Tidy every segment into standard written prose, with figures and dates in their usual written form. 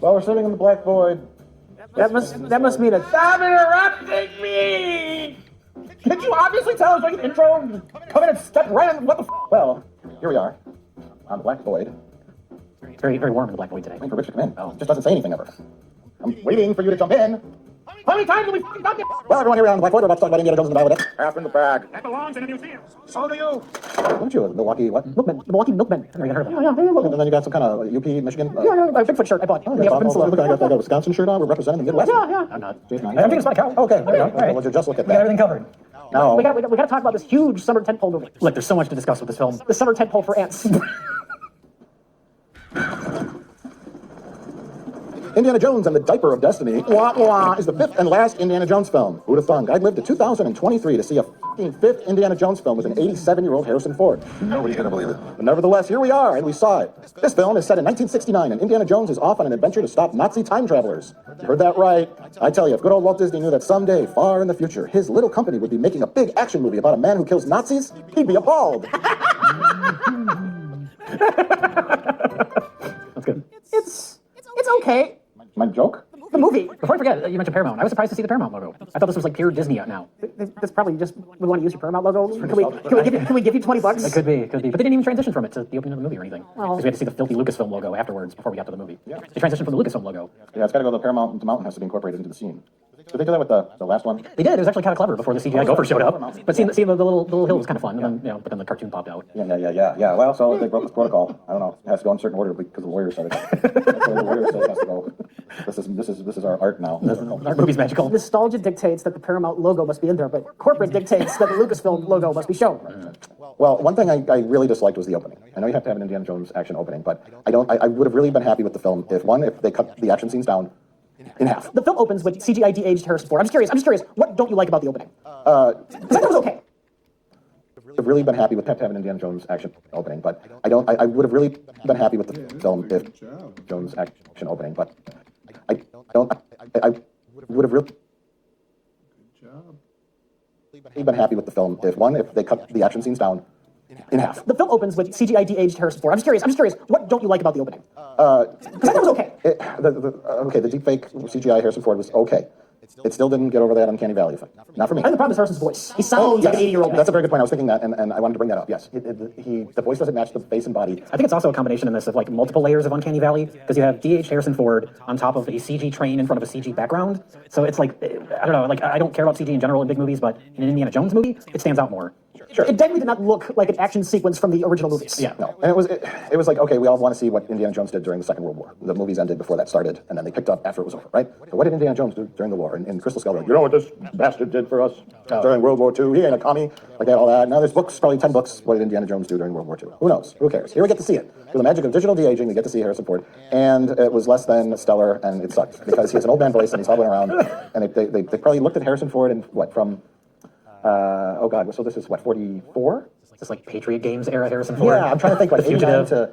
While we're sitting in the black void. That must mean a Stop interrupting me! Did you obviously tell us during the intro? Come in and step right in. What the Well, here we are on the black void. It's very, very warm in the black void today. Waiting for Rich to come in. Oh, just doesn't say anything ever. I'm waiting for you to jump in. How many times have we fucking done this? Well, everyone, here we are on the black void. We're about to talk about Indiana Jones and the Dial of Death. Half in the bag. That belongs in a museum. So do you. Don't you? Milwaukee what? Milkman. The Milwaukee Milkman. I never even heard of that. Yeah. And then you got some kind of UP, Michigan. Yeah, a Bigfoot shirt I bought. I got a Wisconsin shirt on. We're representing the Midwest. Yeah. I'm not. I think it's my cow. Okay, there we go. Right. Well, just look at We got that. everything covered. Now, We got to talk about this huge summer tentpole movie. Look, there's so much to discuss with this film. The summer tentpole for ants. Indiana Jones and the Diaper of Destiny is the fifth and last Indiana Jones film. Who'd have thunk? I'd lived to 2023 to see a fucking fifth Indiana Jones film with an 87-year-old Harrison Ford. Nobody's gonna believe it. But nevertheless, here we are, and we saw it. This film is set in 1969, and Indiana Jones is off on an adventure to stop Nazi time travelers. You heard that right. I tell you, if good old Walt Disney knew that someday, far in the future, his little company would be making a big action movie about a man who kills Nazis, he'd be appalled. That's good. It's okay. My joke? The movie. Before I forget, you mentioned Paramount. I was surprised to see the Paramount logo. I thought this was like pure Disney now. That's probably just we want to use your Paramount logo. Can we give you $20? It could be. But they didn't even transition from it to the opening of the movie or anything. Because we had to see the filthy Lucasfilm logo afterwards before we got to the movie. Yeah. They transitioned from the Lucasfilm logo. Yeah, it's got to go to the Paramount. The mountain has to be incorporated into the scene. Did they do that with the last one? They did. It was actually kind of clever before the CGI gopher showed up. But seeing the little hill was kind of fun. And then, but then the cartoon popped out. Yeah. Well, so they broke this protocol. I don't know. It has to go in a certain order because the Warriors said it. So the Warriors said it has to go. This is our art now. Our movie's magical. Nostalgia dictates that the Paramount logo must be in there, but corporate dictates that the Lucasfilm logo must be shown. Well, one thing I really disliked was the opening. I know you have to have an Indiana Jones action opening, but I would have really been happy with the film if they cut the action scenes down in half. The film opens with CGI de-aged Harrison Ford. I'm just curious. What don't you like about the opening? Because I thought it was okay. I've really been happy with have to have an Indiana Jones action opening, but I would have really been happy with the film if Jones action opening, but I would have really been happy with the film if they cut the action scenes down in half. The film opens with CGI de-aged Harrison Ford. I'm just curious. What don't you like about the opening? Because I thought it was okay. The deepfake CGI Harrison Ford was okay. It still didn't get over that uncanny valley effect. Not for me. I think the problem is Harrison's voice. He sounds like an 80-year-old man. That's a very good point. I was thinking that, and I wanted to bring that up. Yes, the voice doesn't match the face and body. I think it's also a combination in this of like multiple layers of uncanny valley because you have de-aged Harrison Ford on top of a CG train in front of a CG background. So it's like I don't know. Like I don't care about CG in general in big movies, but in an Indiana Jones movie, it stands out more. Sure. It definitely did not look like an action sequence from the original movies. Yeah, no. And it was like, okay, we all want to see what Indiana Jones did during the Second World War. The movies ended before that started, and then they picked up after it was over, right? So what did Indiana Jones do during the war? And Crystal Skull, like, you know what this bastard did for us during World War II? He ain't a commie. Like that, all that. Now there's books, probably 10 books, what did Indiana Jones do during World War II? Who knows? Who cares? Here we get to see it. Through the magic of digital de-aging, we get to see Harrison Ford. And it was less than stellar, and it sucked, because he has an old man voice, and he's hobbling around. And they probably looked at Harrison Ford and oh God, so this is what, 44? Is this like Patriot Games era Harrison Ford? Yeah, I'm trying to think, like 89 to,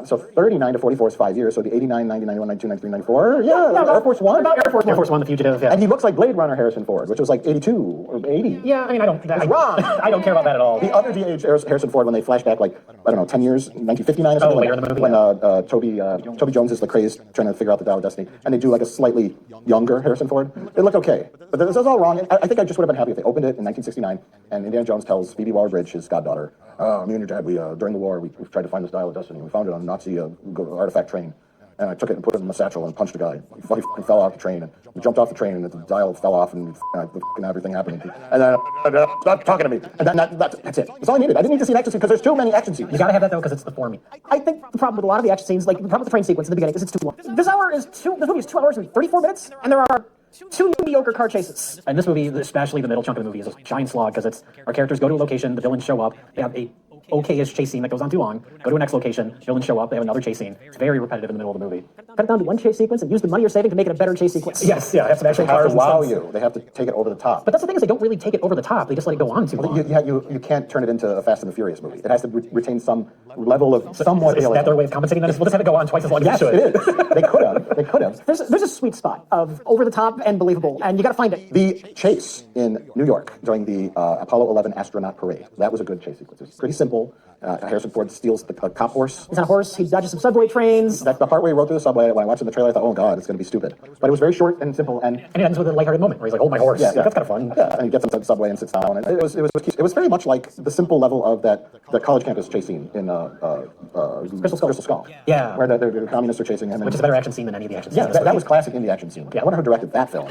so 39 to 44 is 5 years, so the 89, 90, 91, 92, 93, 94, yeah, Air Force One. About Air Force One, The Fugitive, yeah. And he looks like Blade Runner Harrison Ford, which was like 82 or 80. Yeah, I mean, wrong. I don't care about that at all. The other de-aged Harrison Ford, when they flash back, like, I don't know, 10 years, 1959 or something, later in the movie, when Toby Jones is the crazed trying to figure out the Dial of Destiny, and they do like a slightly younger Harrison Ford. It looked okay, but this is all wrong. I think I just would have been happy if they opened it in 1969, and Indiana Jones tells Phoebe Waller-Bridge, his goddaughter, me and your dad, during the war, we tried to find this Dial of Destiny. We found it on a Nazi artifact train. And I took it and put it in the satchel and punched a guy. He fell off the train, and we jumped off the train, and the dial fell off, and everything happened. And then, stop talking to me. And then that's it. That's all I needed. I didn't need to see an action scene, because there's too many action scenes. You gotta have that, though, because it's the forming. I think the problem with a lot of the action scenes, like the problem with the train sequence in the beginning, is it's too long. This movie is 2 hours and 34 minutes, and there are 2 mediocre car chases. And this movie, especially the middle chunk of the movie, is a giant slog, because our characters go to a location, the villains show up, they have a okay-ish chase scene that goes on too long, go to a next location, villains show up, they have another chase scene. It's very repetitive in the middle of the movie. Cut it down to one chase sequence and use the money you're saving to make it a better chase sequence. Yes, yeah, have some actual cars and wow stunts. you. They have to take it over the top. But that's the thing, is they don't really take it over the top, they just let it go on too long. You can't turn it into a Fast and the Furious movie. It has to retain some level of somewhat Is that their way of compensating that? We'll just have it go on twice as long yes, as it should. It is. They could have. There's a sweet spot of over the top and believable, and you gotta find it. The chase in New York during the Apollo 11 astronaut parade, that was a good chase sequence. It was pretty simple. simple. Harrison Ford steals the cop horse. He's on a horse. He dodges some subway trains. That's the part where he rode through the subway. When I watched it in the trailer, I thought, oh god, it's going to be stupid. But it was very short and simple, and it ends with a lighthearted moment where he's like, "Oh, my horse." yeah, That's kind of fun. Yeah, and he gets inside the subway and sits down, and it was very much like the simple level of that college campus chase scene in Crystal Skull. Yeah. Where the communists are chasing him. Which is a better action scene than any of the action scenes. Yeah, that was classic indie action scene. Yeah. I wonder who directed that film.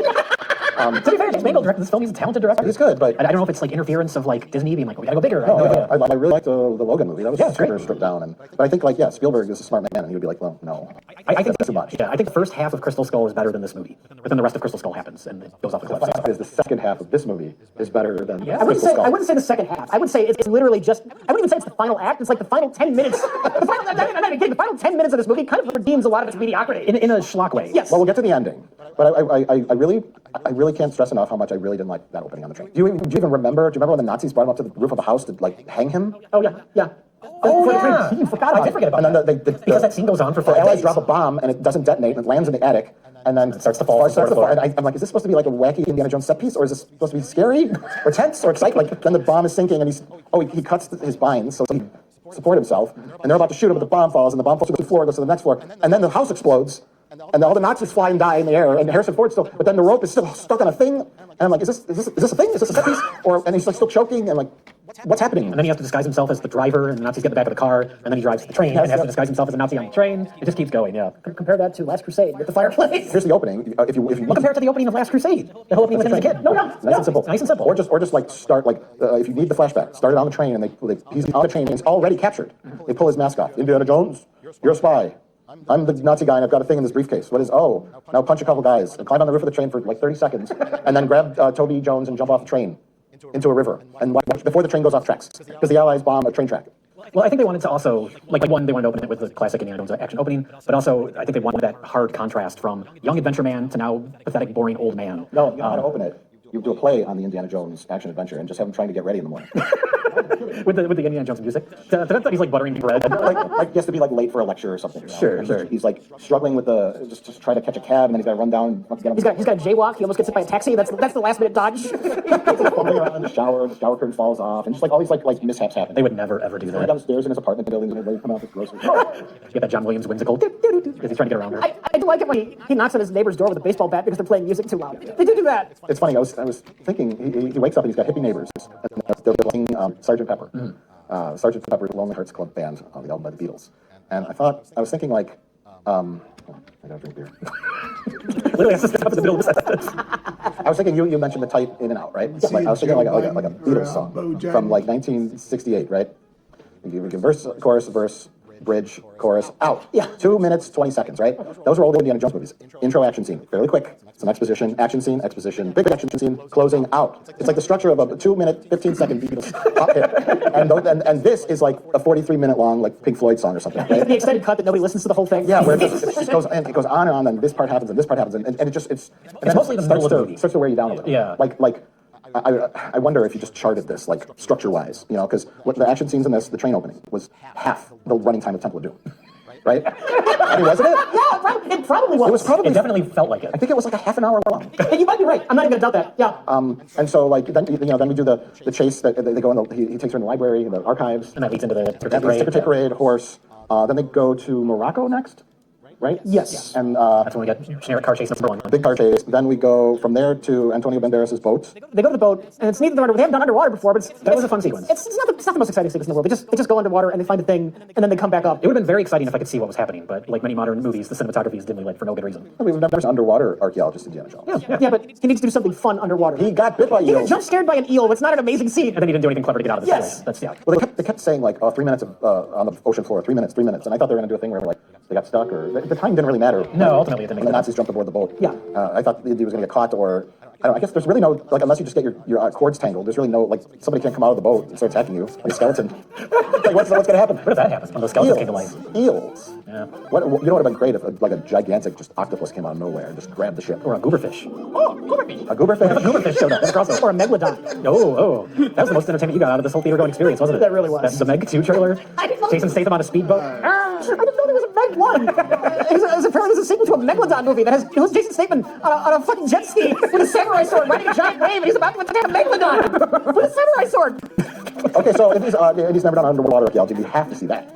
To be fair, James Mangold directed this film. He's a talented director. He's good, but I don't know if it's like interference of like Disney being like, "We gotta go bigger." Oh, yeah. I really liked the Logan movie. That was super great. stripped down. But I think Spielberg is a smart man, and he would be like, well, no, I think that's too much. Yeah, I think the first half of Crystal Skull is better than this movie, but then the rest of Crystal Skull happens and it goes off the cliff. Is the second half of this movie is better than I wouldn't say the second half. I would say it's literally just. I wouldn't even say it's the final act. It's like the final 10 minutes. I'm not even kidding. The final 10 minutes of this movie kind of redeems a lot of its mediocrity in a schlock way. Yes. Well, we'll get to the ending, but I really can't stress enough how much I really didn't like that opening on the train. Do you even remember? Do you remember when the Nazis brought him up to the roof of a house to like hang him? Oh yeah. You forgot about I did forget about that. And then because that scene goes on for 4 the Allies days. drop a bomb and it doesn't detonate and it lands in the attic and then it starts to fall. And I'm like, is this supposed to be like a wacky Indiana Jones set piece, or is this supposed to be scary or tense or exciting? Like then the bomb is sinking and he cuts his binds so he can support himself, and they're about to shoot him, but the bomb falls and the bomb falls to the floor, goes to the next floor, and then the house explodes. And all the Nazis fly and die in the air, and Harrison Ford's still, but then the rope is still stuck on a thing, and I'm like, is this a thing? Is this a set piece? And he's like still choking, and like, what's happening? And then he has to disguise himself as the driver, and the Nazis get in the back of the car, and then he drives the train and has to disguise himself as a Nazi on the train. It just keeps going, yeah. Compare that to Last Crusade with the fireplace. Here's the opening. If you compare it to the opening of Last Crusade. The whole opening with him as a kid. No. Nice and simple. Nice and simple. Or just like start like if you need the flashback, start it on the train, and he's on the train, and he's already captured. They pull his mask off. Indiana Jones, you're a spy. I'm the Nazi guy, and I've got a thing in this briefcase. What is? Oh, now punch a couple guys and climb on the roof of the train for like 30 seconds, and then grab Toby Jones and jump off the train into a river, and watch before the train goes off tracks, because the Allies bomb a train track. Well, I think they wanted to also, like, one, they wanted to open it with the classic Indiana Jones action opening, but also I think they wanted that hard contrast from young adventure man to now pathetic, boring old man. No, you know how to open it. You do a play on the Indiana Jones action adventure and just have him trying to get ready in the morning. with the Indiana Jones music. He's like buttering bread. like he has to be like late for a lecture or something. You know? Sure. He's like struggling with just try to catch a cab, and then he's got to run down. Get him. He's got a jaywalk. He almost gets hit by a taxi. That's the last minute dodge. He's like fumbling around in the shower. The shower curtain falls off, and just like all these like mishaps happen. They would never ever do that. Downstairs in his apartment building, and they come out with groceries. You get that John Williams whimsical because he's trying to get around her. I do like it when he knocks on his neighbor's door with a baseball bat because they're playing music too loud. They do that. It's funny. I was thinking he wakes up and he's got hippie neighbors. And they're playing Sgt. Pepper. Sgt. Pepper's Lonely Hearts Club Band, the album by the Beatles. And I was thinking like, I gotta drink beer. Literally, that's just in the middle of the sentence. I was thinking you mentioned the type in and out, right? Like, I was thinking like a Beatles song from like 1968, right? You give verse, chorus, verse, bridge, chorus, out. Yeah. 2 minutes, 20 seconds, right? Those are all the Indiana Jones movies. Intro action scene, fairly quick. Some exposition, action scene, big action scene, closing, out. It's like the structure of a 2 minute, 15-second Beatles pop hit. And this is like a 43-minute long like Pink Floyd song or something, right? The extended cut that nobody listens to the whole thing. Yeah, where it just goes and it goes on and on, and this part happens and this part happens, and it's mostly the middle of the movie. Starts to wear you down a little. Yeah. Like I wonder if you just charted this like structure-wise, you know, because what the action scenes in this, the train opening, was half the running time of Temple of Doom, right? I mean, wasn't it? Yeah, it probably was. It was probably. It definitely felt like it. I think it was like a half an hour long. You might be right. I'm not even gonna doubt that. Yeah. And so like then we do the chase that they go in. He takes her in the library, in the archives, And that leads into the ticker tape parade, horse. Then they go to Morocco next. Right? Yes. And That's when we get generic car chase number one. big car chase. Then we go from there to Antonio Banderas' boat. They go to the boat, and it's neat that they haven't done underwater before, but That was a fun sequence. It's not the most exciting sequence in the world. They just go underwater and they find a thing, and then they come back up. It would have been very exciting if I could see what was happening, but like many modern movies, the cinematography is dimly lit for no good reason. We've never seen underwater archaeologist Indiana Jones. Yeah, but he needs to do something fun underwater. He got bit by He got eels. jump scared by an eel. It's not an amazing scene. And then he didn't do anything clever to get out of this. Yes. That's yeah. Well, they kept saying like, 3 minutes on the ocean floor, 3 minutes, and I thought they were going to do a thing where like they got stuck or the time didn't really matter. No, ultimately it didn't When make the sense. Nazis jumped aboard the boat. Yeah. I thought he was going to get caught or. I guess there's really no, like, unless you just get your cords tangled, there's really no, like, somebody can't come out of the boat and start attacking you, like a skeleton. Like, what's going to happen? What if that happens when those skeletons came to life? Eels. Yeah. What would have been great if, like, a gigantic just octopus came out of nowhere and just grabbed the ship. Or a gooberfish. Oh, gooberfish. A gooberfish? A gooberfish showed up. Across the Or a megalodon. Oh, that was the most entertainment you got out of this whole theater going experience, wasn't it? That really was. The Meg 2 trailer. I didn't know- Jason Statham on a speedboat. I didn't know there was a Meg 1. Apparently there's a sequel to a megalodon movie that has Jason Statham on a fucking jet ski with a samurai sword riding a giant wave, and he's about to attack a megalodon with a samurai sword. Okay, so Indy's never done underwater archaeology. We have to see that.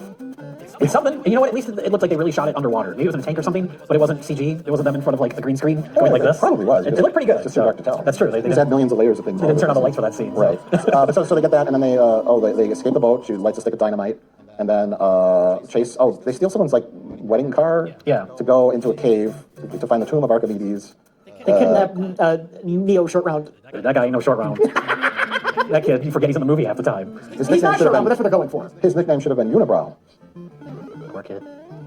It's something. And you know what? At least it looked like they really shot it underwater. Maybe it was in a tank or something, but it wasn't CG. It wasn't them in front of like the green screen going like It this. probably was. It looked pretty good. It's just too dark to tell. That's true. They just had millions of layers of things. They didn't turn on the lights for that scene. Right. But so they get that, and then they escape the boat. She lights a stick of dynamite, and then chase. Oh, they steal someone's like wedding car. Yeah. To go into a cave to find the tomb of Archimedes. They kidnap Neo Short Round. That guy ain't no short round. That kid, you forget he's in the movie half the time. His He's nickname not should Short have Round, but been. that's what they're going for. His nickname should have been Unibrow. Poor kid.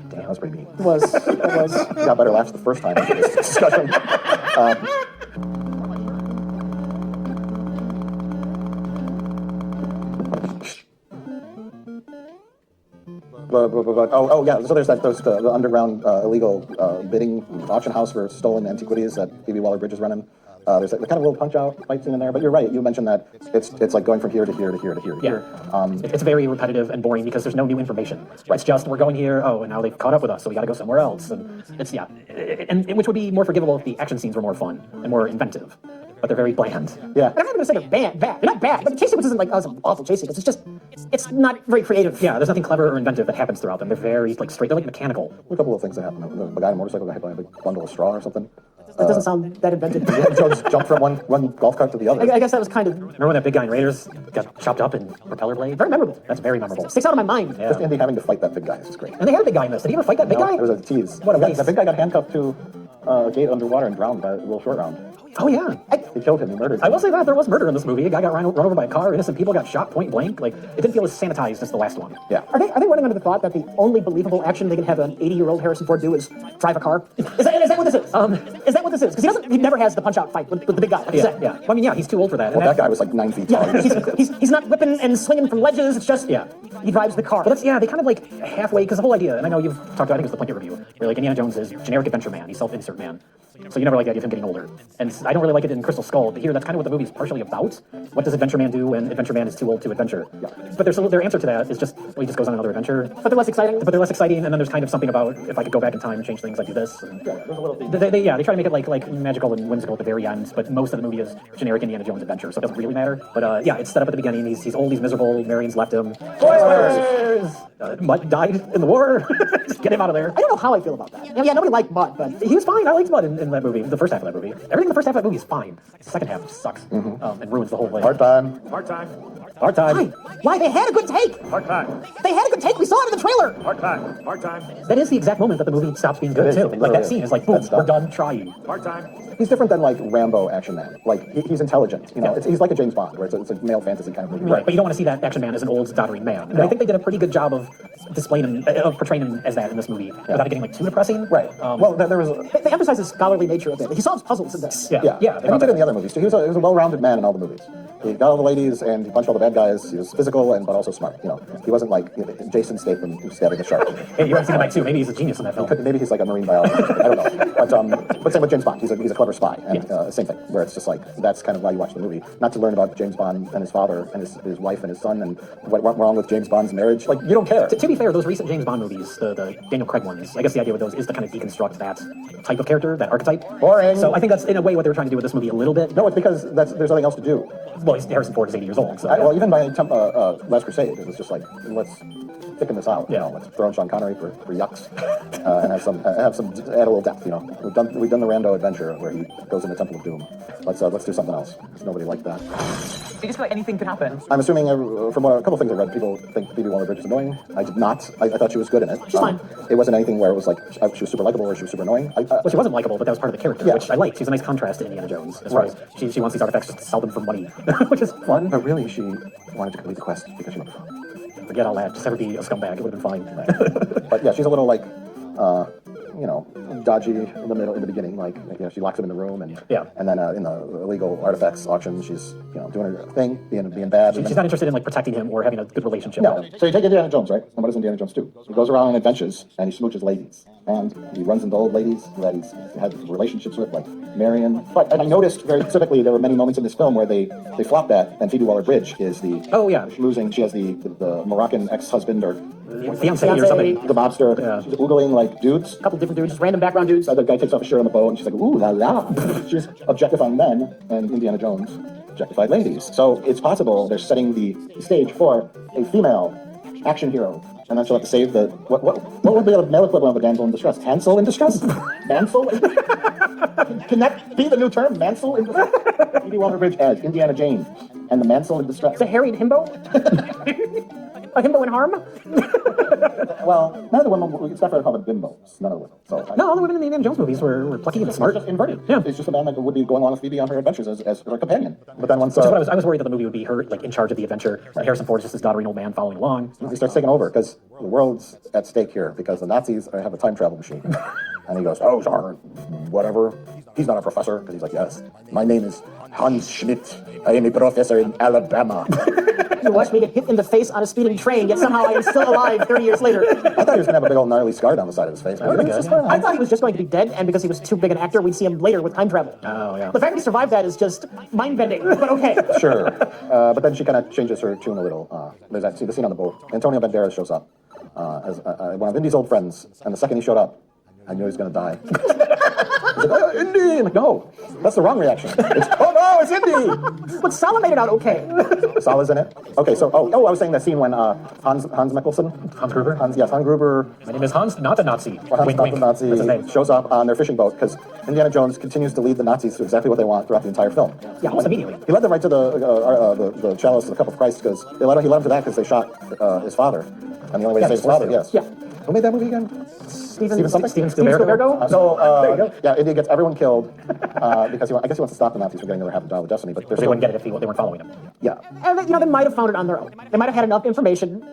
Damn, that was pretty mean. It was. It was. Got better laughs the first time after this discussion. Oh yeah, so there's the underground illegal bidding auction house for stolen antiquities that Phoebe Waller-Bridge is running. There's like the kind of little punch-out fight scene in there, but you're right. You mentioned that it's like going from here to here to here to here to here. It's very repetitive and boring because there's no new information. It's just we're going here. Oh, and now they've caught up with us, so we got to go somewhere else. And it's and which would be more forgivable if the action scenes were more fun and more inventive. But they're very bland. Yeah. I'm not going to say they're bad. They're not bad, but the chase sequence isn't like some awful chase sequence. It's not very creative. Yeah, there's nothing clever or inventive that happens throughout them. They're very like straight. They're like mechanical. A couple of things that happen. The guy on a motorcycle got hit by a big bundle of straw or something. That doesn't sound that inventive. So just jump from one golf cart to the other. I guess that was kind of Remember when that big guy in Raiders got chopped up in propeller blade? very memorable. That's very memorable. Sticks out of my mind. Yeah. Just Andy having to fight that big guy is great. And they had a big guy in this. Did he ever fight that big guy? It was a tease. What a waste. That big guy got handcuffed to a gate underwater and drowned by a little short round. Oh yeah. He killed him. He murdered him. I will say that there was murder in this movie. A guy got run over by a car. Innocent people got shot point blank. Like it didn't feel as sanitized as the last one. Yeah. Are they running under the thought that the only believable action they can have an 80-year-old Harrison Ford do is drive a car? Is that what this is? Is that what this is? Because he never has the punch-out fight with the big guy. Like you said. Yeah. Well, I mean, yeah, he's too old for that. Well, that guy was like 9 feet tall. Yeah, he's not whipping and swinging from ledges. It's just he drives the car. Well, that's they kind of like halfway because the whole idea, and I know you've talked about. I think it was the Point of Review, where like Indiana Jones is generic adventure man. He's self-insert man. So you never like the idea of him getting older. And I don't really like it in Crystal Skull, but here that's kind of what the movie's partially about. What does Adventure Man do when Adventure Man is too old to adventure? Yeah. But their answer to that is just, well, he just goes on another adventure. But they're less exciting. And then there's kind of something about, if I could go back in time and change things, I'd do this. And There's a little thing. they try to make it like magical and whimsical at the very end, but most of the movie is generic Indiana Jones adventure, so it doesn't really matter. But it's set up at the beginning. He's old, he's miserable, Marion's left him. Spoilers! Mutt died in the war. Just get him out of there. I don't know how I feel about that. Yeah, nobody liked Mutt, but He was fine. I liked Mutt in that movie, the first half of that movie. Everything in the first half of that movie is fine. The second half sucks and ruins the whole thing. Hard time. Hard time. Hard time. why they had a good take. Hard time. They had a good take. We saw it in the trailer. Hard time. Hard time. That is the exact moment that the movie stops being good, It is. too. It Like, really that scene is like, boom, That's we're dumb. done trying. Hard time. He's different than like Rambo Action Man. Like he's intelligent. You know, he's like a James Bond, where it's a male fantasy kind of movie. Right, but you don't want to see that action man as an old, doddering man. And I think they did a pretty good job of displaying him, of portraying him as that in this movie, without it getting like too depressing. Right. Well, there was. They emphasize the scholarly nature of it. He solves puzzles in this. Yeah. And he did in the other movies too. He was a well-rounded man in all the movies. He got all the ladies and he punched all the bad guys. He was physical but also smart. You know, he wasn't like Jason Statham who's stabbing a shark. Hey, you haven't seen him too. Maybe he's a genius in that film. Maybe he's like a marine biologist. I don't know. But same with James Bond. He's a clever spy. And same thing, where it's just like that's kind of why you watch the movie, not to learn about James Bond and his father and his wife and his son and what went wrong with James Bond's marriage. Like you don't care. To be fair, those recent James Bond movies, the Daniel Craig ones, I guess the idea with those is to kind of deconstruct that type of character, that archetype. Boring. So I think that's in a way what they were trying to do with this movie a little bit. No, it's because there's nothing else to do. Well, Harrison Ford is 80 years old. So Well, even by Last Crusade, it was just like let's thicken this out. You know, let's throw in Sean Connery for yucks and have some add a little depth. You know, we've done the Rando adventure where he goes in the Temple of Doom. Let's do something else. Because nobody liked that. You just feel like anything could happen. I'm assuming from a couple things I read, people think Phoebe Waller-Bridge is annoying. I did not. I thought she was good in it. She's fine. It wasn't anything where it was like she was super likable or she was super annoying. Well, she wasn't likable, but that was part of the character, Yeah. which I liked. She's a nice contrast to Indiana Jones. As far as she wants these artifacts just to sell them for money, which is fun. But really, she wanted to complete the quest because she loved fun. Forget all that. Just have her be a scumbag. It would have been fine. But yeah, she's a little like, dodgy in the beginning. Like, she locks him in the room, and then in the illegal artifacts auction, she's doing her thing, being bad. She's not interested in like protecting him or having a good relationship No. with him. So you take Indiana Jones, right? And what does Indiana Jones do? He goes around on adventures and he smooches ladies, and he runs into old ladies that he's had relationships with, like Marion. And I noticed very specifically there were many moments in this film where they flop that, and Phoebe Waller-Bridge is the schmoozing. She has the Moroccan ex-husband or Fiance or something. the mobster. Yeah. She's oogling like dudes. A couple different dudes, just random background dudes. The guy takes off his shirt on the boat, and she's like, "Ooh la la." She's objectifying men, and Indiana Jones objectified ladies. So it's possible they're setting the stage for a female action hero. And then she'll have to save the... What would be the male equivalent of a damsel in distress? Hansel in distress? Mansel? Can that be the new term? Mansel in distress? Phoebe Waller-Bridge as Indiana Jane and the Mansel in distress. Is it Harry and Himbo? A himbo in harm? Well, none of the women, it's not fair to call them bimbos. None of the women. So, No, all the women in the Indiana Jones movies were plucky and smart. Just inverted. Yeah. It's just a man that would be going along with Phoebe on her adventures as her companion. But then once... Which is what I was worried that the movie would be her like in charge of the adventure. And Harrison Ford is just this doddering old man following along. he starts taking over because the world's at stake here because the Nazis have a time travel machine. And he goes, oh, Czar, whatever. He's not a professor because he's like, yes, my name is Hans Schmidt. I am a professor in Alabama. You watch me get hit in the face on a speeding train, yet somehow I am still alive 30 years later. I thought he was going to have a big old gnarly scar down the side of his face. I thought he was just going to be dead, and because he was too big an actor, we'd see him later with time travel. Oh, yeah. The fact that he survived that is just mind-bending, but okay. Sure. But then she kind of changes her tune a little. There's that, see the scene on the boat. Antonio Banderas shows up as one of Indy's old friends, and the second he showed up, I knew he was going to die. He's like, oh, Indy! I'm like, no, that's the wrong reaction. It's, oh no, it's Indy! But Sala made it out okay. Sala's in it? Okay, so, I was saying that scene when Hans Mikkelsen? Hans Gruber? Hans Gruber. My name is Hans, not the Nazi. Hans, Wink, not wink. the Nazi, That's his name. shows up on their fishing boat because Indiana Jones continues to lead the Nazis to exactly what they want throughout the entire film. Yeah, almost immediately. He led them right to the chalice of the cup of Christ because he led them to that because they shot his father. And the only way to save his father, yes. Yeah. Who made that movie again? Steven Spielberg. So, India gets everyone killed because I guess he wants to stop the Nazis from getting their half a dollar destiny, but But they wouldn't get it if they weren't following him. Yeah. And they might have found it on their own. They might have had enough information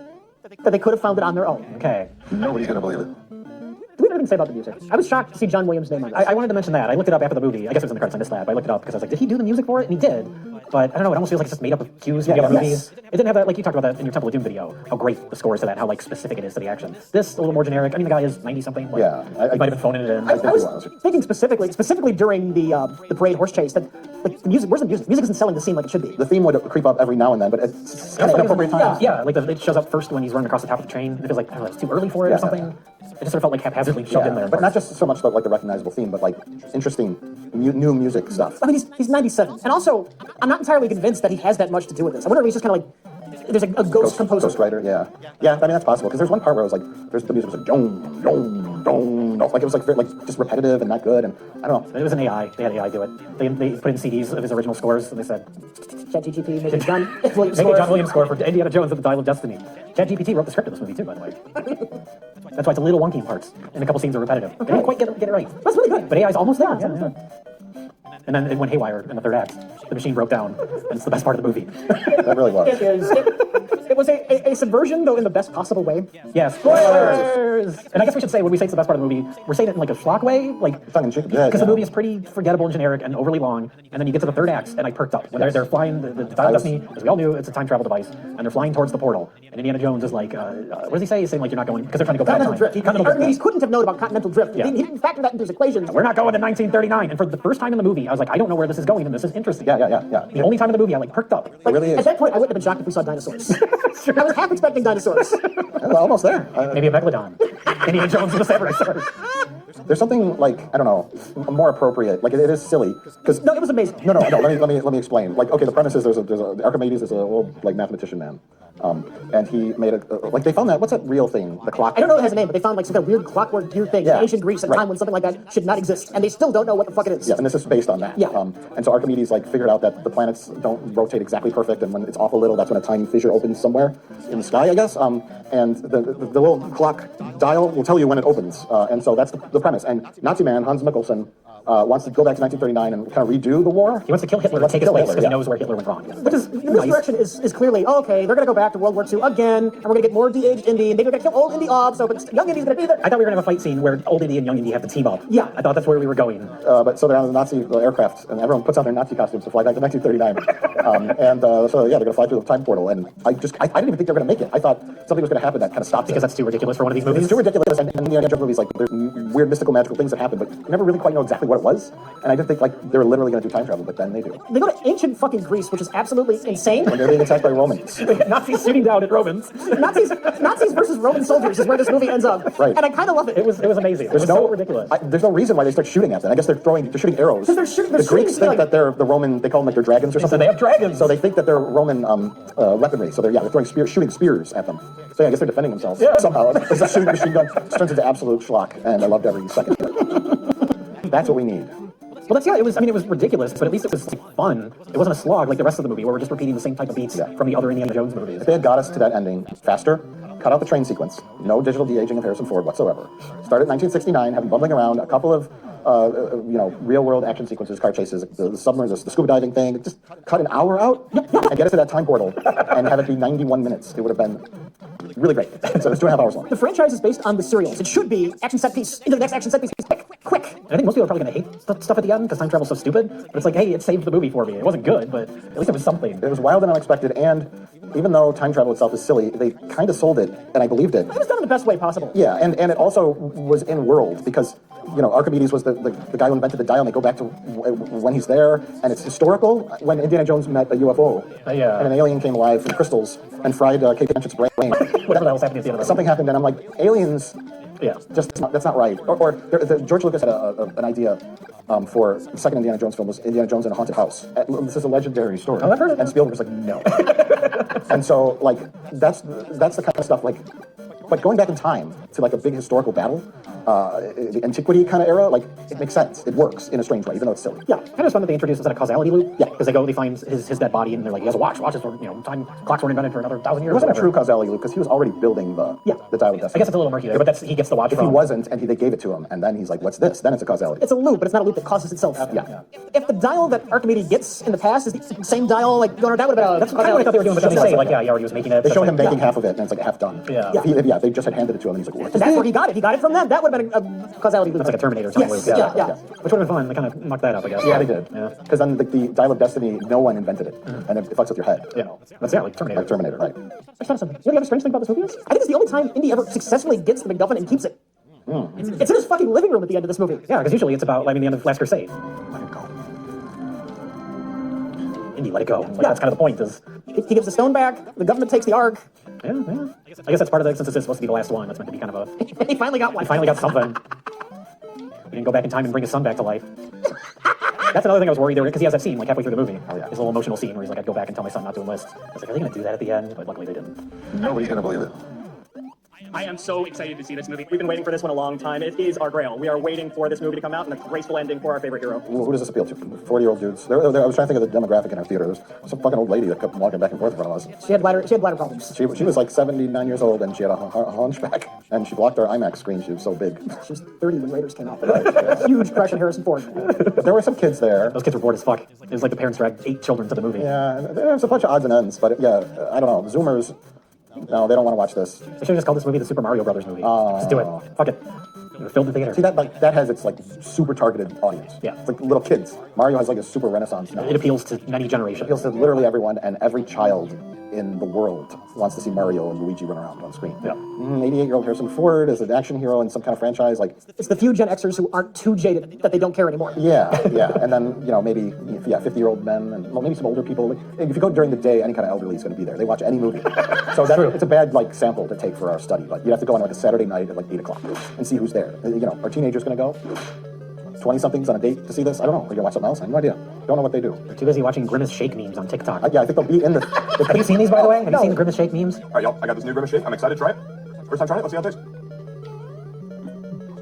that they could have found it on their own. Okay. Nobody's gonna believe it. Do we have anything to say about the music? I was shocked to see John Williams' name on this. I wanted to mention that. I looked it up after the movie. I guess it was in the credits. I missed that. But I looked it up because I was like, did he do the music for it? And he did. But I don't know. It almost feels like it's just made up of cues from the other movies. It didn't have that, like you talked about that in your Temple of Doom video, how great the score is to that, how like specific it is to the action. This, a little more generic. I mean, the guy is 90-something. Like, Yeah, he might have been phoning it in. I was thinking specifically during the parade horse chase, that like the music, where's the music? Music isn't selling the scene like it should be. The theme would creep up every now and then, but it's kind of an appropriate time. Yeah, like it shows up first when he's running across the top of the train. It feels like, I don't know, it's too early for it or something. It just sort of felt like haphazardly shoved in there. But not just so much like the recognizable theme, but like interesting new music stuff. I mean, he's 97, and also I'm not entirely convinced that he has that much to do with this. I wonder if he's just kind of like there's a ghost composer. Ghost writer, yeah. I mean that's possible because there's one part where it was like the music was like dong dong dong, like it was like just repetitive and not good, and I don't know. It was an AI. They had AI do it. They put in CDs of his original scores, and they said, ChatGPT, make a John Williams make a score. John Williams score for Indiana Jones at the Dial of Destiny. ChatGPT wrote the script of this movie too, by the way. That's why it's a little wonky in parts, and a couple scenes are repetitive. They didn't quite get it right. That's really good. But AI's almost there. Yeah. And then it went haywire in the third act. The machine broke down, and it's the best part of the movie. That really was. It was a subversion, though, in the best possible way. Yes. Spoilers! And I guess we should say, when we say it's the best part of the movie, we're saying it in like a schlock way, like Tongue in cheek. because the movie is pretty forgettable and generic and overly long, and then you get to the third act, and I perked up. When they're flying, the Dial of Destiny, as we all knew, it's a time travel device, and they're flying towards the portal, and Indiana Jones is like, what does he say? He's saying like, you're not going, because they're trying to go back in Continental time. drift. Continental drift. He couldn't have known about continental drift. Yeah. He didn't factor that into his equations. We're not going to 1939, and for the first time in the movie, I was like, I don't know where this is going, and this is interesting. Yeah. The only time in the movie I like perked up. It really is. At that point, I wouldn't have been shocked if we saw dinosaurs. I was half expecting dinosaurs. Well, almost there. Maybe a megalodon. Indiana Jones with a samurai sword. There's something like I don't know, more appropriate. Like it is silly because No, it was amazing. No. Let me explain. Like okay, the premise is there's a Archimedes is an old like mathematician man, and he made like they found that what's that real thing? The clock. I don't know if it has a name, but they found like some kind of weird clockwork gear thing in ancient Greece at a time when something like that should not exist, and they still don't know what the fuck it is. Yeah, and this is based on that. Yeah. And so Archimedes like figured out that the planets don't rotate exactly perfect, and when it's off a little, that's when a tiny fissure opens somewhere in the sky, I guess. And the little clock dial will tell you when it opens, and so that's the premise. And Nazi man Hans Mikkelsen wants to go back to 1939 and kind of redo the war. He wants to kill Hitler to take his place because he knows where Hitler went wrong. Which is, this direction is clearly, okay, they're going to go back to World War II again, and we're going to get more de-aged Indy, and maybe we're going to kill old Indy off, so but young Indy's going to be there. I thought we were going to have a fight scene where old Indy and young Indy have to team up. Yeah. I thought that's where we were going. But so they're on the Nazi aircraft, and everyone puts on their Nazi costumes to fly back to 1939. So yeah, they're going to fly through the time portal, and I didn't even think they were going to make it. I thought something was going to happen that kind of stopped Because it. that's too ridiculous for one of these movies. It's too ridiculous, and in the Indiana Jones movies, like there's weird mystical magical things that happen, but you never really quite know exactly what it was. And I didn't think like they were literally going to do time travel, but then they do. They go to ancient fucking Greece, which is absolutely insane. When they're being attacked by Romans. Nazis shooting down at Romans. Nazis versus Roman soldiers is where this movie ends up. Right. And I kind of love it. It was amazing. It was so ridiculous. There's no reason why they start shooting at them. I guess they're shooting arrows. Because they're shooting- the they're Greeks shooting, think that they're the Roman. They call them like their dragons or something. they have dragons. So they think that they're Roman weaponry. So they're throwing shooting spears at them. So yeah, I guess they're defending themselves somehow. It's a shooting machine gun. It turns into absolute schlock, and I loved every second. That's what we need. Well, it was ridiculous, but at least it was like, fun. It wasn't a slog like the rest of the movie where we're just repeating the same type of beats from the other Indiana Jones movies. If they had got us to that ending faster, cut out the train sequence, no digital de-aging of Harrison Ford whatsoever. Start at 1969, have him bumbling around, a couple of real-world action sequences, car chases, the submarines, the scuba diving thing. Just cut an hour out and get us to that time portal and have it be 91 minutes. It would have been really great. So it's 2.5 hours long. The franchise is based on the serials. It should be action set piece into the next action set piece. Quick. And I think most people are probably going to hate stuff at the end because time travel's so stupid. But it's like, hey, it saved the movie for me. It wasn't good, but at least it was something. It was wild and unexpected, and even though time travel itself is silly, they kind of sold it, and I believed it. It was done in the best way possible. Yeah, and it also was in world because, Archimedes was the guy who invented the dial, and they go back to when he's there, and it's historical. When Indiana Jones met a UFO, and an alien came alive from crystals and fried Kate Blanchett's brain. Whatever that was happening at the end of the Something happened, and I'm like, aliens. Yeah. That's not right. George Lucas had an idea for the second Indiana Jones film, was Indiana Jones in a haunted house. This is a legendary story. Oh, I've heard of it. And Spielberg was like, no. And so, like, that's the kind of stuff, like going back in time to like a big historical battle, the antiquity kind of era, like it makes sense. It works in a strange way, even though it's silly. Yeah, kind of fun that they introduced a causality loop. Yeah, because they find his dead body, and they're like, he has a watch. Watches, time clocks weren't invented for another 1,000 years. It wasn't a true causality loop because he was already building the dial of destiny. I guess it's a little murky there, but he gets the watch. If from. he wasn't, and they gave it to him, and then he's like, "What's this?" Then it's a causality. It's a loop, but it's not a loop that causes itself. Yeah. If the dial that Archimedes gets in the past is the same dial, like that would have been That's kind of what I thought they were doing, but then they say, like, he already was making it. They showed him making half of it, and it's like half done. Yeah. If they just had handed it to him, and he's like, "What?" And that's where he got it. He got it from them. That would have been a causality loop. It's like a Terminator type loop. Yeah. Which would have been fun. They kind of mucked that up, I guess. Yeah, they did. Yeah. Because then the dial of destiny, no one invented it, and it fucks with your head. Yeah. That's like Terminator. Like Terminator, right? I thought of something. You know the other strange thing about this movie is? I think it's the only time Indy ever successfully gets the MacGuffin and keeps it. It's in his fucking living room at the end of this movie. Yeah, because usually it's about the end of Last Crusade. Let it go. Indy, let it go. Like, that's kind of the point. Is He gives the stone back. The government takes the Ark. yeah. I guess that's part of it since this is supposed to be the last one. That's meant to be kind of a. He finally got one. He finally got something. He didn't go back in time and bring his son back to life. That's another thing I was worried there because he has that scene like halfway through the movie. Oh, yeah. His little emotional scene where he's like, "I'd go back and tell my son not to enlist." I was like, "Are they going to do that at the end?" But luckily they didn't. Nobody's gonna believe it. I am so excited to see this movie. We've been waiting for this one a long time. It is our grail. We are waiting for this movie to come out and a graceful ending for our favorite hero. Who does this appeal to? 40-year-old dudes. I was trying to think of the demographic in our theater. There's some fucking old lady that kept walking back and forth in front of us. She had bladder problems. She was like 79 years old, and she had a hunchback, and she blocked our IMAX screen. She was so big. She was 30 when Raiders came out. Huge crush on Harrison Ford. There were some kids there. Those kids were bored as fuck. It was like the parents dragged 8 children to the movie. Yeah, and there's a bunch of odds and ends, but yeah, I don't know. Zoomers, no, they don't want to watch this. They should have just called this movie the Super Mario Brothers movie. Just do it. Fuck it. Filled the theater. See, that has its like super targeted audience. Yeah. It's like little kids. Mario has like a super renaissance now. It appeals to many generations. Appeals to literally everyone, and every child in the world wants to see Mario and Luigi run around on screen. Yeah. 88-year-old Harrison Ford is an action hero in some kind of franchise. Like, It's the few Gen Xers who aren't too jaded that they don't care anymore. yeah. And then, maybe 50-year-old men and maybe some older people. Like, if you go during the day, any kind of elderly is going to be there. They watch any movie. So it's a bad like sample to take for our study. Like, you have to go on like a Saturday night at like 8 o'clock and see who's there. Are teenagers going to go? 20-somethings on a date to see this? I don't know. Are you going to watch something else? I have no idea. Don't know what they do. They're too busy watching Grimace Shake memes on TikTok. Yeah, I think they'll be in the... Have you seen these, by the way? Have you seen the Grimace Shake memes? All right, y'all. I got this new Grimace shake. I'm excited to try it. First time trying it. Let's see how it tastes.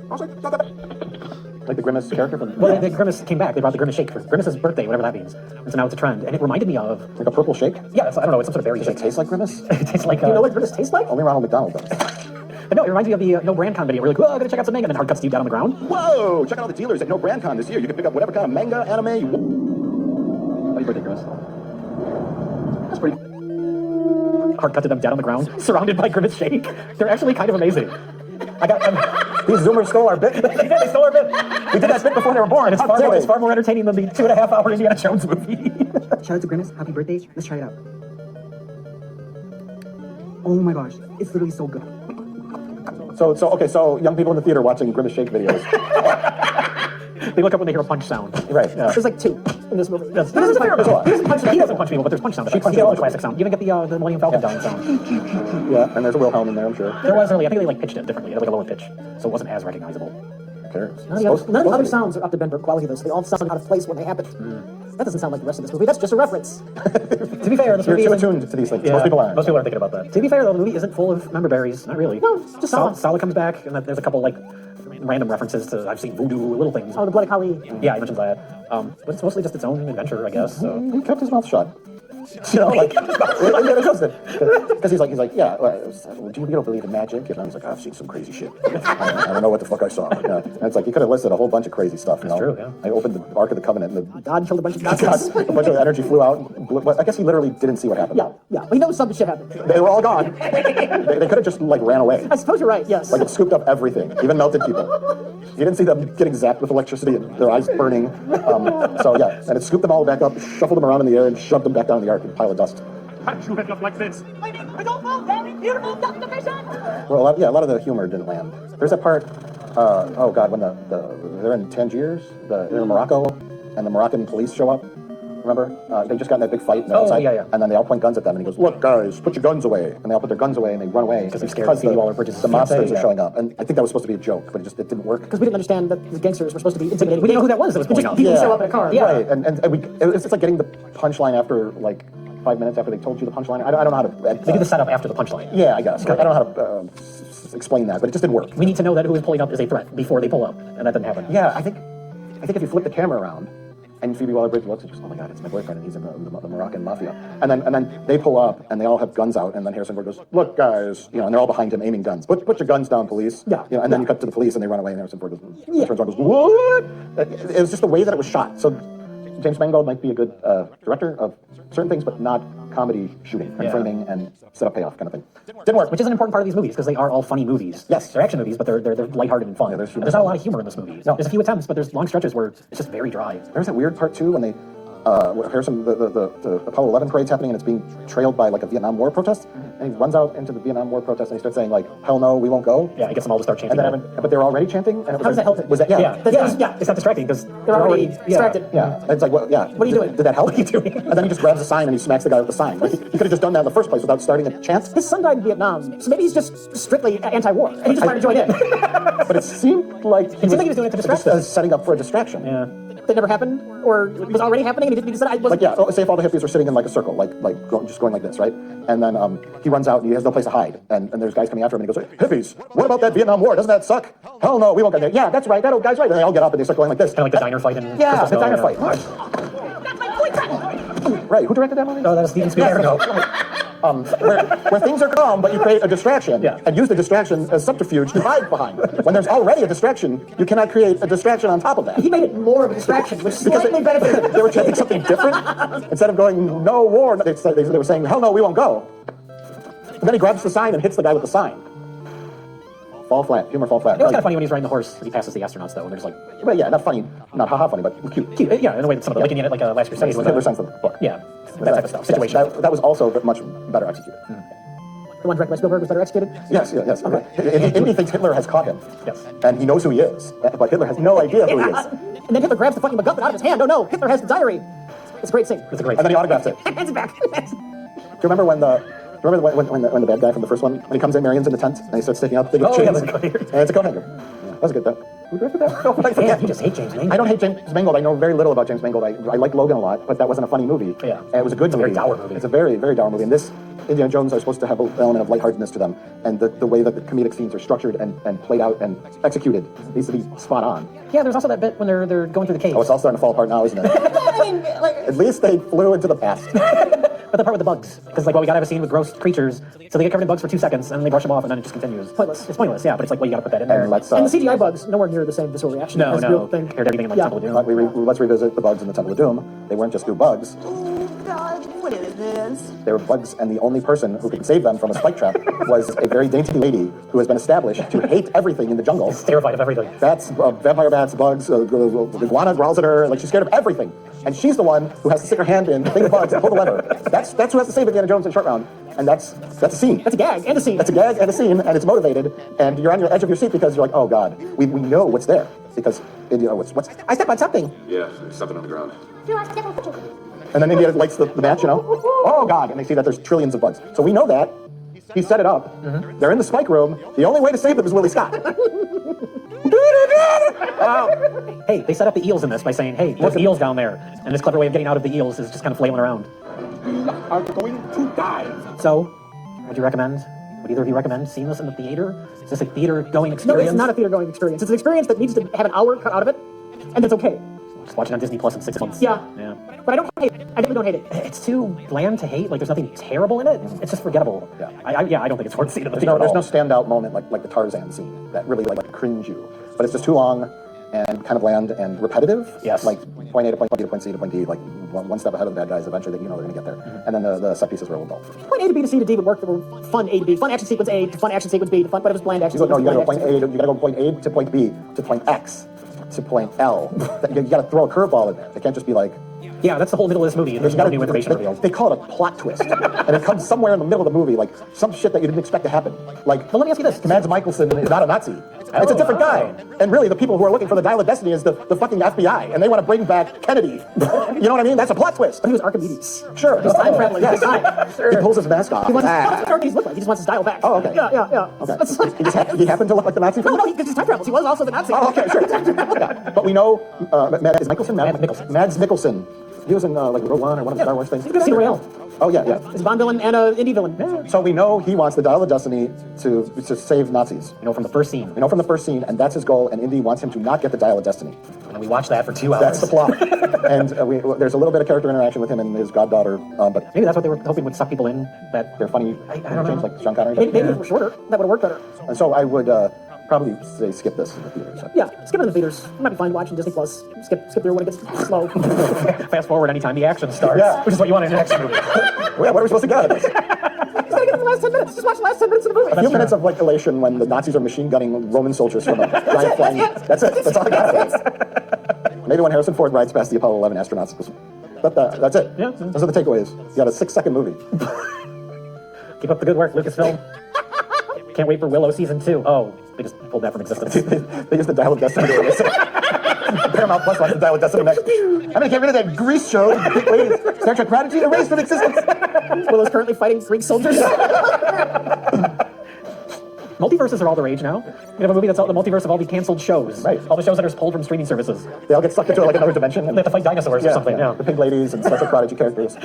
I was like, not that bad. Like the Grimace character from... Well, the Grimace came back. They brought the Grimace Shake for Grimace's birthday, whatever that means. And so now it's a trend. And it reminded me of... Like a purple shake? Yeah, I don't know. It's some sort of berry Does shake. it taste like Grimace? It tastes like... You know what Grimace tastes like? Only Ronald McDonald does. But no, it reminds me of the No Brand Con video. We're like, oh, I'm going to check out some manga. And then hard cuts to you down on the ground. Whoa! Check out all the dealers at No Brand Con this year. You can pick up whatever kind of manga, anime you want. Happy birthday, Grimace. That's pretty... Hard cut to them dead on the ground, surrounded by Grimace Shake. They're actually kind of amazing. These Zoomers stole our bit. They stole our bit. We did that bit before they were born. It's far more entertaining than the 2.5-hour Indiana Jones movie. Shout out to Grimace. Happy birthday. Let's try it out. Oh my gosh. It's literally so good. So young people in the theater watching Grimace Shake videos. They look up when they hear a punch sound. Right. Yeah. There's like 2 in this movie. Yes. There's a fair amount. There's He doesn't punch people, but there's punch sound. She punches the classic sound. You even get the Millennium Falcon down sound. Yeah, and there's a Wilhelm in there, I'm sure. There was early. I think they like pitched it differently. It had like a lower pitch, so it wasn't as recognizable. Who cares? None of the other sounds are up to Benberg quality, though, so they all sound out of place when they happen. That doesn't sound like the rest of this movie. That's just a reference. To be fair, this You're movie too isn't... attuned to these things. Yeah, Most people aren't. Most people are thinking about that. To be fair, though, the movie isn't full of member berries. Not really. No, just songs. Sala comes back, and there's a couple like random references to I've seen voodoo, little things. Oh, the Bloody Holly. Yeah, he mentions that. But it's mostly just its own adventure, I guess. So. He kept his mouth shut. You know, like, because he's like, yeah, do you believe in magic? And I was like, I've seen some crazy shit. I don't know what the fuck I saw. Yeah. And it's like, he could have listed a whole bunch of crazy stuff, you know? True, yeah. I opened the Ark of the Covenant and God killed a bunch of God, Nazis. a bunch of energy flew out. And blew, I guess he literally didn't see what happened. Yeah. But he knows some shit happened. They were all gone. They could have just, like, ran away. I suppose you're right, yes. Like, it scooped up everything, even melted people. You didn't see them getting zapped with electricity and their eyes burning. So, yeah, and it scooped them all back up, shuffled them around in the air, and shoved them back down in the Ark in a pile of dust. Can't you head up like this? I mean, we don't know very beautiful subdivision. Well, a lot of the humor didn't land. There's that part, oh God, when they're in Tangiers, they're in Morocco, and the Moroccan police show up. Remember? They just got in that big fight. And they're outside, yeah. And then they all point guns at them, and he goes, "Look, guys, put your guns away." And they all put their guns away, and they run away Because they're scared of Phoebe Waller-Bridge's the mobsters fiancé, are yeah. showing up. And I think that was supposed to be a joke, but it didn't work. Because we didn't understand that the gangsters were supposed to be intimidating. We didn't know who that was that was Just pulling up. people who show up in a car. Yeah. Right, and it's like getting the punchline after like 5 minutes after they told you the punchline. I don't know how to. They do the setup after the punchline. Yeah, I guess. I don't know how to explain that, but it just didn't work. We need to know that who is pulling up is a threat before they pull up, and that didn't happen. Yeah, I think if you flip the camera around and Phoebe Waller-Bridge looks and she goes, "Oh my God, it's my boyfriend, and he's in the Moroccan mafia," and then they pull up and they all have guns out, and then Harrison Ford goes, "Look, guys," and they're all behind him aiming guns. Put your guns down, police. Yeah. And then you cut to the police and they run away, and Harrison Ford goes, turns around and goes, "What?" It was just the way that it was shot. So James Mangold might be a good director of certain things, but not comedy shooting and framing and setup payoff kind of thing. Didn't work. Which is an important part of these movies because they are all funny movies. Yes. They're action movies, but they're lighthearted and fun. Yeah, there's humor. There's not a lot of humor in this movie. No. There's a few attempts, but there's long stretches where it's just very dry. There's that weird part too when they Harrison the Apollo 11 parade's happening and it's being trailed by like a Vietnam War protest, and he runs out into the Vietnam War protest and he starts saying like, "Hell no, we won't go." Yeah, it gets them all to start chanting. And then but they were already chanting. And it was How does that help it? Was that yeah. It's not distracting because They're already distracted. Yeah, it's like, well, yeah. What are you doing? Did that help? What are you doing? And then he just grabs a sign and he smacks the guy with the sign. Like, he could have just done that in the first place without starting a chant. His son died in Vietnam, so maybe he's just strictly anti-war, and he just wanted to join in. But it seemed like seemed like he was doing it to distract just setting up for a distraction. Yeah. That never happened, or it was already happening, and he just said, "I wasn't." Like, yeah, say if all the hippies were sitting in like a circle, just going like this, right? And then he runs out and he has no place to hide. And there's guys coming after him and he goes, "Hippies, what about that Vietnam War? Doesn't that suck? Hell no, we won't get there." "Yeah, that's right, that old guy's right." And they all get up and they start going like this. Kind of like the diner fight in Yeah, Crystal the diner Skull, fight. That's my boyfriend. Right, who directed that movie? Oh, that was Steven Spielberg. Where things are calm, but you create a distraction and use the distraction as subterfuge to hide behind. When there's already a distraction, you cannot create a distraction on top of that. He made it more of a distraction, which slightly benefited. They were chanting something different. Instead of going, "No war," they were saying, "Hell no, we won't go." And then he grabs the sign and hits the guy with the sign. Fall flat. Humor fall flat. It was kind of funny when he's riding the horse. He passes the astronauts though, and there's like, Well, yeah, not funny, not haha funny, but cute. cute. Yeah, in a way that some of the like in it, like Last Crusade. with Hitler the- sends the book. Yeah, that type of stuff. Situation. Yes, that was also much better executed. The one directed by Spielberg was better executed. Yes. Okay. Indy thinks Hitler has caught him. Yes. And he knows who he is, but Hitler has no idea who he is. And then Hitler grabs the fucking MacGuffin out of his hand. Oh no, Hitler has the diary. It's a great scene. It's a great. And then he autographs it. Hands it back. Do you remember when the bad guy from the first one, when he comes in, Marion's in the tent, and he starts sticking out the Oh, yeah, chains? the coat hanger. And it's a coat hanger. Yeah, that was a good though. Who directed that? Oh, I Man, forget. you just hate James Mangold. I don't hate James Mangold. I know very little about James Mangold. I like Logan a lot, but that wasn't a funny movie. Yeah. And it was a good It's a movie. very dour movie. It's a very, very dour movie. And this, Indiana Jones are supposed to have an element of lightheartedness to them. And the way that the comedic scenes are structured and played out and executed needs to be spot on. Yeah, there's also that bit when they're going through the cave. Oh, it's all starting to fall apart now, isn't it? I mean, like, At least they flew into the past. But the part with the bugs, because like, well, we gotta have a scene with gross creatures, so they get covered in bugs for 2 seconds, and then they brush them off, and then it just continues. Pointless. It's pointless, yeah. But it's like, well, you gotta put that in there. And let's and the CGI bugs nowhere near the same visceral reaction No, as no. real thing. Compared to everything in like Yeah. Temple of Doom. Let's revisit the bugs in the Temple of Doom. They weren't just new bugs. Oh, God, what is this? They were bugs, and the only person who could save them from a spike trap was a very dainty lady who has been established to hate everything in the jungle. It's terrified of everything. Bats, vampire bats, bugs, iguana growls at her. Like, she's scared of everything. And she's the one who has to stick her hand in, think of bugs, and pull the lever. That's who has to save Indiana Jones in Short Round. And that's a scene. That's a gag and a scene. That's a gag and a scene, and it's motivated, and you're on your edge of your seat because you're like, oh God, we know what's there. because India, what's I step on something. Yeah, there's something on the ground. And then India lights the match, Oh, God. And they see that there's trillions of bugs. So we know that. He set it up. They're in the spike room. The only way to save them is Willie Scott. Hey, they set up the eels in this by saying, hey, there's eels down there. And this clever way of getting out of the eels is just kind of flailing around. We are going to die. So, would you recommend? Would either of you recommend seeing this in the theater? Is this a theater-going experience? No, it's not a theater-going experience. It's an experience that needs to have an hour cut out of it, and it's okay. Just watch it on Disney Plus in 6 months. Yeah. Yeah. But I don't hate it. I definitely don't hate it. It's too bland to hate. Like, there's nothing terrible in it. It's just forgettable. Yeah. I don't think it's worth seeing in the There's theater. no standout moment like the Tarzan scene that really like cringe you. But it's just too long and kind of bland and repetitive. Yes. Like point A to point B to point C to point D, like one step ahead of the bad guys. Eventually, they're going to get there. And then the set pieces were a little dull. Point A to B to C to D would work. There were fun A to B, fun action sequence A to fun action sequence B to fun, but it was bland action You sequence. gotta go bland point action A. You gotta go point A to point B to point X to point L. You gotta throw a curveball in there. It can't just be like. Yeah, that's the whole middle of this movie. There's no new information revealed. They call it a plot twist, and it comes somewhere in the middle of the movie, like some shit that you didn't expect to happen. Like, But let me ask you this. Mads Mikkelsen is not a Nazi. It's a different guy. And really, the people who are looking for the Dial of Destiny is the fucking FBI, and they want to bring back Kennedy. You know what I mean? That's a plot twist. But he was Archimedes. Sure. He's time traveling. Yes. Time. He pulls his mask off. He wants what Archimedes look like. He just wants his dial back. Oh, okay. Yeah. Okay. That's like, He happened to look like the Nazi. no, because he's time travels. He was also the Nazi. Oh, okay, sure. Yeah. But we know Mads Mikkelsen. Mads Mikkelsen. He was in like Rogue One or one of the Star Wars things. Casino Royale. Oh yeah. He's a Bond villain and an indie villain. So we know he wants the Dial of Destiny to save Nazis. You know, from the first scene. We know from the first scene, and that's his goal. And Indy wants him to not get the Dial of Destiny. And we watched that for 2 hours. That's the plot. And there's a little bit of character interaction with him and his goddaughter, but Maybe that's what they were hoping would suck people in. That they're funny. I don't know. Like Sean Connery. Maybe if it were shorter, that would have worked better. And so I would probably say skip this in the theater. So. Yeah, skip it in the theaters. It might be fine watching Disney Plus. Skip through when it gets slow. fast forward anytime the action starts, Yeah. which is what you want in an action movie. Well, what are we supposed to get out of this? Just gotta get the last 10 minutes. Just watch the last 10 minutes of the movie. A few minutes of like elation when the Nazis are machine gunning Roman soldiers from a giant flying. That's it. That's all I got. Maybe when Harrison Ford rides past the Apollo 11 astronauts. But that's it. Yeah. Those are the takeaways. You got a 6-second movie. Keep up the good work, Lucasfilm. Can't wait for Willow season 2. Oh, they just pulled that from existence. They used the Dial of Destiny to erase it. Paramount Plus wants the Dial of Destiny next. I'm gonna get rid of that Grease show. Star Trek Prodigy erased from existence. Willow's currently fighting Greek soldiers. Multiverses are all the rage now. We have a movie that's all the multiverse of all the canceled shows. Right. All the shows that are pulled from streaming services. They all get sucked into like another dimension. They have to fight dinosaurs or something. Yeah. The pink ladies and Star Trek Prodigy characters.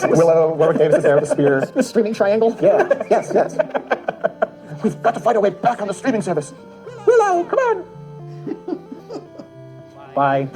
Willow, Warwick Davis is there with a spear. The streaming triangle. Yeah. Yes. We've got to fight our way back on the streaming service. Willow, come on. Bye.